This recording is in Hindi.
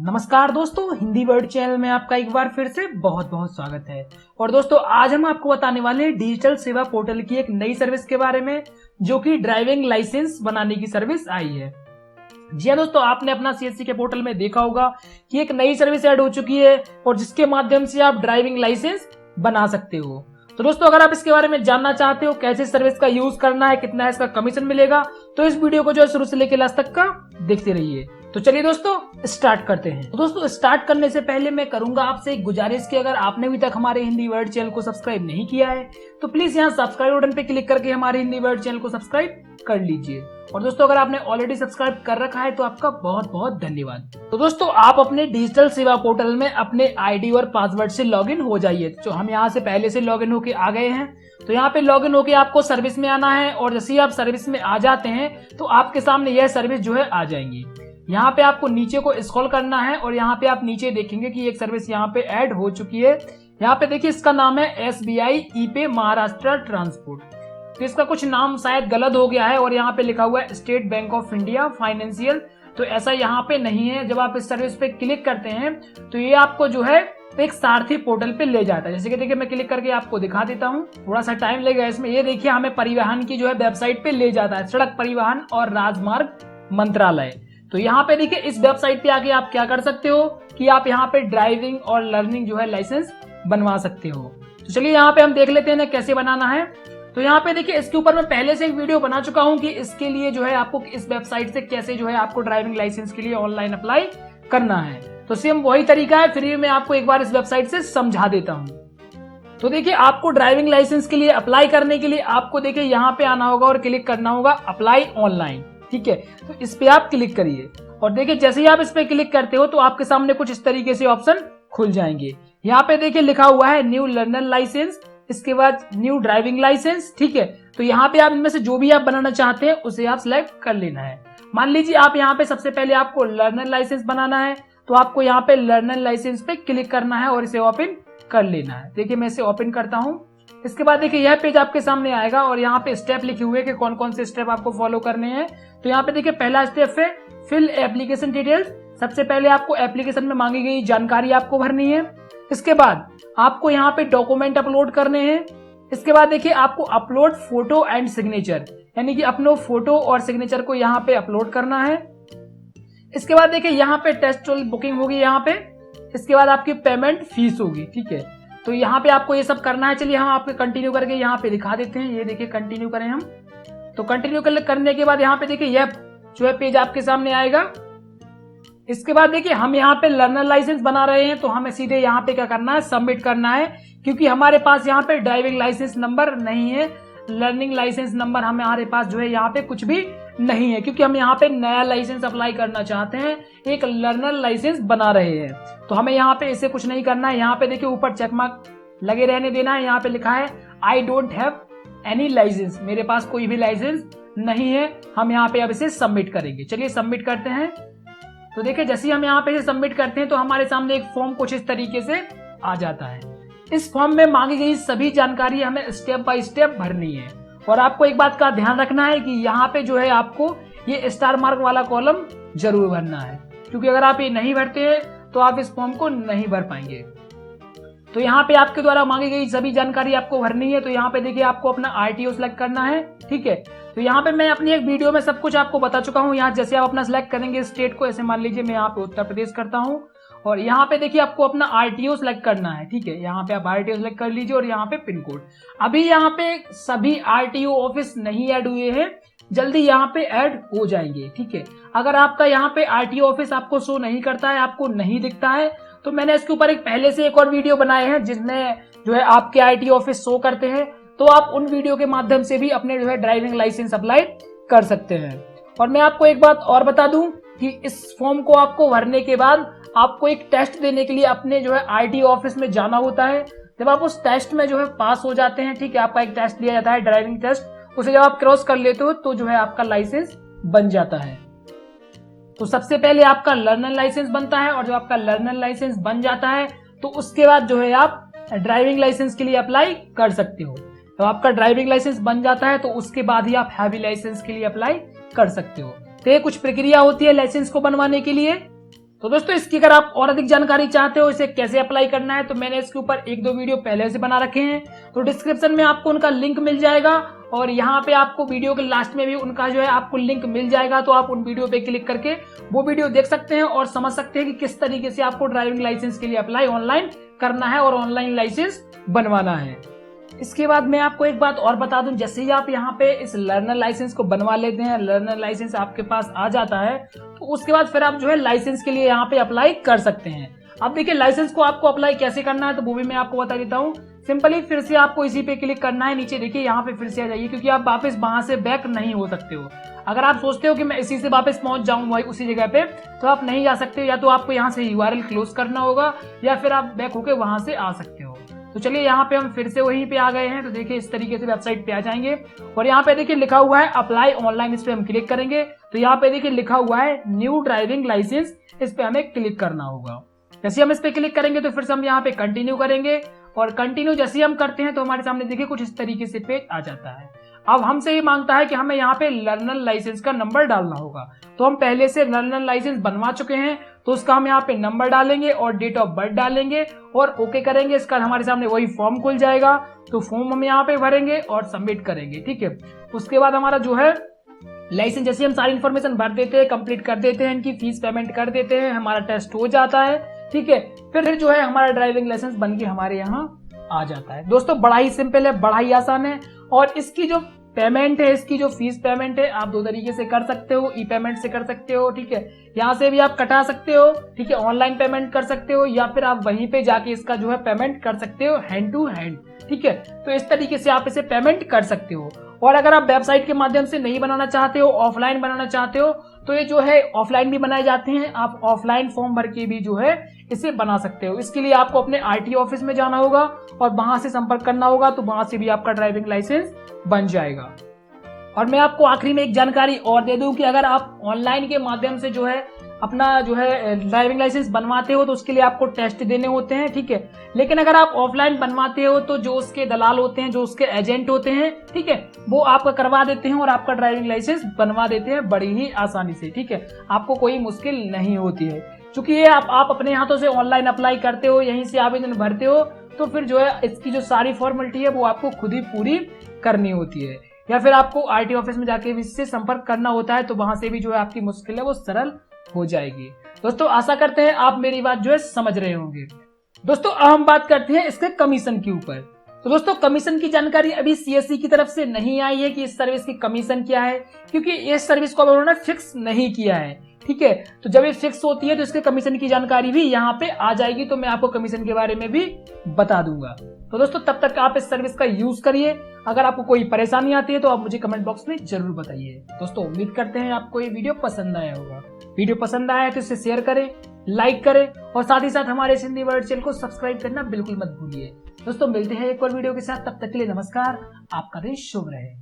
नमस्कार दोस्तों, हिंदी वर्ड चैनल में आपका एक बार फिर से बहुत बहुत स्वागत है। और दोस्तों आज हम आपको बताने वाले हैं डिजिटल सेवा पोर्टल की एक नई सर्विस के बारे में, जो कि ड्राइविंग लाइसेंस बनाने की सर्विस आई है। जी हाँ दोस्तों, आपने अपना सीएससी के पोर्टल में देखा होगा कि एक नई सर्विस ऐड हो चुकी है और जिसके माध्यम से आप ड्राइविंग लाइसेंस बना सकते हो। तो दोस्तों अगर आप इसके बारे में जानना चाहते हो, कैसे सर्विस का यूज करना है, कितना इसका कमीशन मिलेगा, तो इस वीडियो को जो है शुरू से लेकर लास्ट तक का देखते रहिए। तो चलिए दोस्तों स्टार्ट करते हैं। तो दोस्तों स्टार्ट करने से पहले मैं करूंगा आपसे एक गुजारिश कि अगर आपने अभी तक हमारे हिंदी वर्ड चैनल को सब्सक्राइब नहीं किया है तो प्लीज यहाँ सब्सक्राइब बटन पे क्लिक करके हमारे हिंदी वर्ड चैनल को सब्सक्राइब कर लीजिए। और दोस्तों अगर आपने ऑलरेडी सब्सक्राइब कर रखा है तो आपका बहुत बहुत धन्यवाद। तो दोस्तों आप अपने डिजिटल सेवा पोर्टल में अपने आईडी और पासवर्ड से लॉगिन हो जाइए। तो हम यहाँ से पहले से लॉगिन होके आ गए हैं। तो यहाँ पे लॉगिन होके आपको सर्विस में आना है और जैसे ही आप सर्विस में आ जाते हैं तो आपके सामने यह सर्विस जो है आ जाएंगी। यहाँ पे आपको नीचे को स्क्रॉल करना है और यहाँ पे आप नीचे देखेंगे कि एक सर्विस यहाँ पे ऐड हो चुकी है। यहाँ पे देखिए इसका नाम है SBI ई-पे महाराष्ट्र ट्रांसपोर्ट। तो इसका कुछ नाम शायद गलत हो गया है और यहाँ पे लिखा हुआ है state bank of India financial. तो ऐसा यहाँ पे नहीं है। जब आप इस सर्विस पे क्लिक करते हैं तो ये आपको जो है एक सारथी पोर्टल पे ले जाता है। जैसे कि देखिए मैं क्लिक करके आपको दिखा देता हूँ, थोड़ा सा टाइम लगेगा इसमें। ये देखिए हमें परिवहन की जो है वेबसाइट पे ले जाता है, सड़क परिवहन और राजमार्ग मंत्रालय। तो यहाँ पे देखिए इस वेबसाइट पे आके आप क्या कर सकते हो कि आप यहाँ पे ड्राइविंग और लर्निंग जो है लाइसेंस बनवा सकते हो। तो चलिए यहाँ पे हम देख लेते हैं कैसे बनाना है। तो यहाँ पे देखिए इसके ऊपर मैं पहले से एक वीडियो बना चुका हूँ कि इसके लिए जो है आपको इस वेबसाइट से कैसे जो है आपको ड्राइविंग लाइसेंस के लिए ऑनलाइन अप्लाई करना है। तो सेम वही तरीका है, फिर मैं आपको एक बार इस वेबसाइट से समझा देता हूँ। तो देखिए आपको ड्राइविंग लाइसेंस के लिए अप्लाई करने के लिए आपको देखिए यहाँ पे आना होगा और क्लिक करना होगा अप्लाई ऑनलाइन। ठीक है, तो इस पे आप क्लिक करिए और देखिए जैसे ही आप इस पे क्लिक करते हो तो आपके सामने कुछ इस तरीके से ऑप्शन खुल जाएंगे। यहाँ पे देखिए लिखा हुआ है न्यू लर्नर लाइसेंस, इसके बाद न्यू ड्राइविंग लाइसेंस। ठीक है, तो यहाँ पे आप इनमें से जो भी आप बनाना चाहते हैं उसे आप सिलेक्ट कर लेना है। मान लीजिए आप यहाँ पे सबसे पहले आपको लर्नर लाइसेंस बनाना है तो आपको यहाँ पे लर्नर लाइसेंस पे क्लिक करना है और इसे ओपन कर लेना है। देखिए मैं इसे ओपन करता हूँ। इसके बाद देखिए यह पेज आपके सामने आएगा और यहाँ पे स्टेप लिखे हुए कि कौन कौन से स्टेप आपको फॉलो करने हैं। तो यहाँ पे देखिए पहला स्टेप है फिल एप्लीकेशन डिटेल्स। सबसे पहले आपको एप्लीकेशन में मांगी गई जानकारी आपको भरनी है। इसके बाद आपको यहाँ पे डॉक्यूमेंट अपलोड करने हैं। इसके बाद देखिए आपको अपलोड फोटो एंड सिग्नेचर, यानी कि अपने फोटो और सिग्नेचर को यहाँ पे अपलोड करना है। इसके बाद देखिए यहाँ पे टेस्ट बुकिंग होगी यहाँ पे। इसके बाद आपकी पेमेंट फीस होगी। ठीक है, तो यहाँ पे आपको ये सब करना है। चलिए हम आपको कंटिन्यू करके यहाँ पे दिखा देते हैं। ये देखिए कंटिन्यू करें हम। तो कंटिन्यू करने के बाद यहाँ पे देखिए यह जो है पेज आपके सामने आएगा। इसके बाद देखिए हम यहाँ पे लर्नर लाइसेंस बना रहे हैं तो हमें सीधे यहाँ पे क्या करना है, सबमिट करना है, क्योंकि हमारे पास यहाँ पे ड्राइविंग लाइसेंस नंबर नहीं है, लर्निंग लाइसेंस नंबर हमारे पास जो है यहाँ पे कुछ भी नहीं है, क्योंकि हम यहाँ पे नया लाइसेंस अप्लाई करना चाहते हैं, एक लर्नर लाइसेंस बना रहे हैं। तो हमें यहाँ पे इसे कुछ नहीं करना है। यहाँ पे देखिए ऊपर चेकमार्क लगे रहने देना है। यहाँ पे लिखा है I don't have any licence, मेरे पास कोई भी लाइसेंस नहीं है। हम यहाँ पे अब इसे सबमिट करेंगे। चलिए सबमिट करते हैं। तो देखिए जैसे हम यहाँ पे सबमिट करते हैं तो हमारे सामने एक फॉर्म कुछ इस तरीके से आ जाता है। इस फॉर्म में मांगी गई सभी जानकारी हमें स्टेप बाय स्टेप भरनी है। और आपको एक बात का ध्यान रखना है कि यहाँ पे जो है आपको ये स्टार मार्क वाला कॉलम जरूर भरना है, क्योंकि अगर आप ये नहीं भरते हैं तो आप इस फॉर्म को नहीं भर पाएंगे। तो यहाँ पे आपके द्वारा मांगी गई सभी जानकारी आपको भरनी है। तो यहाँ पे देखिए आपको अपना RTO सिलेक्ट करना है। ठीक है, तो यहाँ पे मैं अपनी एक वीडियो में सब कुछ आपको बता चुका हूँ। यहाँ जैसे आप अपना सिलेक्ट करेंगे स्टेट को, ऐसे मान लीजिए मैं यहाँ पे उत्तर प्रदेश करता हूँ और यहाँ पे देखिए आपको अपना RTO सिलेक्ट करना है। ठीक है, यहाँ पे आप RTO सिलेक्ट कर लीजिए और यहाँ पे पिन कोड। अभी यहाँ पे सभी RTO ऑफिस नहीं ऐड हुए हैं, जल्दी यहाँ पे ऐड हो जाएंगे। ठीक है, अगर आपका यहाँ पे RTO ऑफिस आपको शो नहीं करता है, आपको नहीं दिखता है, तो मैंने इसके ऊपर एक पहले से एक और वीडियो बनाए हैं जिसमें जो है आपके RTO ऑफिस शो करते हैं। तो आप उन वीडियो के माध्यम से भी अपने जो है ड्राइविंग लाइसेंस अप्लाई कर सकते हैं। और मैं आपको एक बात और बता दूं कि इस फॉर्म को आपको भरने के बाद आपको एक टेस्ट देने के लिए अपने जो है RTO ऑफिस में जाना होता है। जब आप उस टेस्ट में जो है पास हो जाते हैं, ठीक है, आपका एक टेस्ट लिया जाता है ड्राइविंग टेस्ट, उसे जब आप क्रॉस कर लेते हो तो जो है आपका लाइसेंस बन जाता है। तो सबसे पहले आपका लर्नर लाइसेंस बनता है और जब आपका लर्नर लाइसेंस बन जाता है तो उसके बाद जो है आप ड्राइविंग लाइसेंस के लिए अप्लाई कर सकते हो। तो आपका ड्राइविंग लाइसेंस बन जाता है तो उसके बाद ही आप हैवी लाइसेंस के लिए अप्लाई कर सकते हो। तो ये कुछ प्रक्रिया होती है लाइसेंस को बनवाने के लिए। तो दोस्तों इसकी अगर आप और अधिक जानकारी चाहते हो, इसे कैसे अप्लाई करना है, तो मैंने इसके ऊपर 1-2 वीडियो पहले से बना रखे हैं, तो डिस्क्रिप्शन में आपको उनका लिंक मिल जाएगा और यहाँ पे आपको वीडियो के लास्ट में भी उनका जो है आपको लिंक मिल जाएगा। तो आप उन वीडियो पे क्लिक करके वो वीडियो देख सकते हैं और समझ सकते हैं कि किस तरीके से आपको ड्राइविंग लाइसेंस के लिए अप्लाई ऑनलाइन करना है और ऑनलाइन लाइसेंस बनवाना है। इसके बाद मैं आपको एक बात और बता दूं, जैसे ही आप यहाँ पे इस लर्नर लाइसेंस को बनवा लेते हैं, लर्नर लाइसेंस आपके पास आ जाता है, तो उसके बाद फिर आप जो है लाइसेंस के लिए यहाँ पे अप्लाई कर सकते हैं। अब देखिए लाइसेंस को आपको अप्लाई कैसे करना है, तो वो भी मैं आपको बता देता हूँ। सिंपली फिर से आपको इसी पे क्लिक करना है, नीचे देखिए यहाँ पे फिर से आ जाइए, क्योंकि आप वापस वहां से बैक नहीं हो सकते हो। अगर आप सोचते हो कि मैं इसी से वापस पहुंच जाऊं वही उसी जगह पे, तो आप नहीं जा सकते। या तो आपको यहाँ से URL क्लोज करना होगा या फिर आप बैक होके वहां से आ सकते हो। तो चलिए यहाँ पे हम फिर से वहीं पे आ गए हैं। तो देखिए इस तरीके से वेबसाइट पे आ जाएंगे और यहाँ पे देखिए लिखा हुआ है अप्लाई ऑनलाइन, इस पे हम क्लिक करेंगे तो यहाँ पे देखिए लिखा हुआ है न्यू ड्राइविंग लाइसेंस, इस पे हमें क्लिक करना होगा। जैसे हम इस पे क्लिक करेंगे तो फिर से हम यहाँ पे कंटिन्यू करेंगे और कंटिन्यू जैसे हम करते हैं तो हमारे सामने देखिए कुछ इस तरीके से पेज आ जाता है। अब हमसे ये मांगता है कि हमें यहाँ पे लर्नर लाइसेंस का नंबर डालना होगा। तो हम पहले से लर्नर लाइसेंस बनवा चुके हैं तो उसका हम यहाँ पे नंबर डालेंगे और डेट ऑफ बर्थ डालेंगे और ओके करेंगे। इसका हमारे सामने वही फॉर्म खुल जाएगा, तो फॉर्म हम यहाँ पे भरेंगे और सबमिट करेंगे। ठीक है, उसके बाद हमारा जो है लाइसेंस, जैसे हम सारी इन्फॉर्मेशन भर देते हैं, कंप्लीट कर देते हैं, इनकी फीस पेमेंट कर देते हैं, हमारा टेस्ट हो जाता है। ठीक है, फिर जो है हमारा ड्राइविंग लाइसेंस बन के हमारे यहाँ आ जाता है। दोस्तों बड़ा ही सिंपल है, बड़ा ही आसान है और इसकी जो पेमेंट है, इसकी जो फीस पेमेंट है, आप 2 तरीके से कर सकते हो। ई पेमेंट से कर सकते हो, ठीक है, यहाँ से भी आप कटा सकते हो, ठीक है, ऑनलाइन पेमेंट कर सकते हो, या फिर आप वहीं पे जाके इसका जो है पेमेंट कर सकते हो हैंड टू हैंड। ठीक है, तो इस तरीके से आप इसे पेमेंट कर सकते हो। और अगर आप वेबसाइट के माध्यम से नहीं बनाना चाहते हो, ऑफलाइन बनाना चाहते हो, तो ये जो है ऑफलाइन भी बनाए जाते हैं। आप ऑफलाइन फॉर्म भर के भी जो है इसे बना सकते हो। इसके लिए आपको अपने RTO ऑफिस में जाना होगा और वहां से संपर्क करना होगा, तो वहां से भी आपका ड्राइविंग लाइसेंस बन जाएगा। और मैं आपको आखिरी में एक जानकारी और दे दूं कि अगर आप ऑनलाइन के माध्यम से जो है अपना जो है ड्राइविंग लाइसेंस बनवाते हो तो उसके लिए आपको टेस्ट देने होते हैं। ठीक है, लेकिन अगर आप ऑफलाइन बनवाते हो तो जो उसके दलाल होते हैं, जो उसके एजेंट होते हैं, ठीक है, वो आपका करवा देते हैं और आपका ड्राइविंग लाइसेंस बनवा देते हैं बड़ी ही आसानी से। ठीक है, आपको कोई मुश्किल नहीं होती है, क्योंकि ये आप अपने हाथों से ऑनलाइन अप्लाई करते हो, यहीं से आवेदन भरते हो, तो फिर जो है इसकी जो सारी फॉर्मेलिटी है वो आपको खुद ही पूरी करनी होती है, या फिर आपको RTO ऑफिस में जाके इससे संपर्क करना होता है, तो वहां से भी जो है आपकी मुश्किल है वो सरल हो जाएगी। दोस्तों आशा करते हैं आप मेरी बात जो है समझ रहे होंगे। दोस्तों हम बात करते हैं इसके कमीशन के ऊपर। तो दोस्तों कमीशन की जानकारी अभी CSE की तरफ से नहीं आई है कि इस सर्विस की कमीशन क्या है, क्योंकि इस सर्विस को उन्होंने फिक्स नहीं किया है। ठीक है, तो जब ये फिक्स होती है तो इसके कमीशन की जानकारी भी यहाँ पे आ जाएगी, तो मैं आपको कमीशन के बारे में भी बता दूंगा। तो दोस्तों तब तक आप इस सर्विस का यूज करिए। अगर आपको कोई परेशानी आती है तो आप मुझे कमेंट बॉक्स में जरूर बताइए। दोस्तों उम्मीद करते हैं आपको ये वीडियो पसंद आया होगा। वीडियो पसंद आया तो इसे शेयर करें, लाइक करें और साथ ही साथ हमारे हिंदी वर्ड चैनल को सब्सक्राइब करना बिल्कुल मत भूलिए। दोस्तों मिलते हैं एक और वीडियो के साथ, तब तक के लिए नमस्कार, आपका दिन शुभ रहे।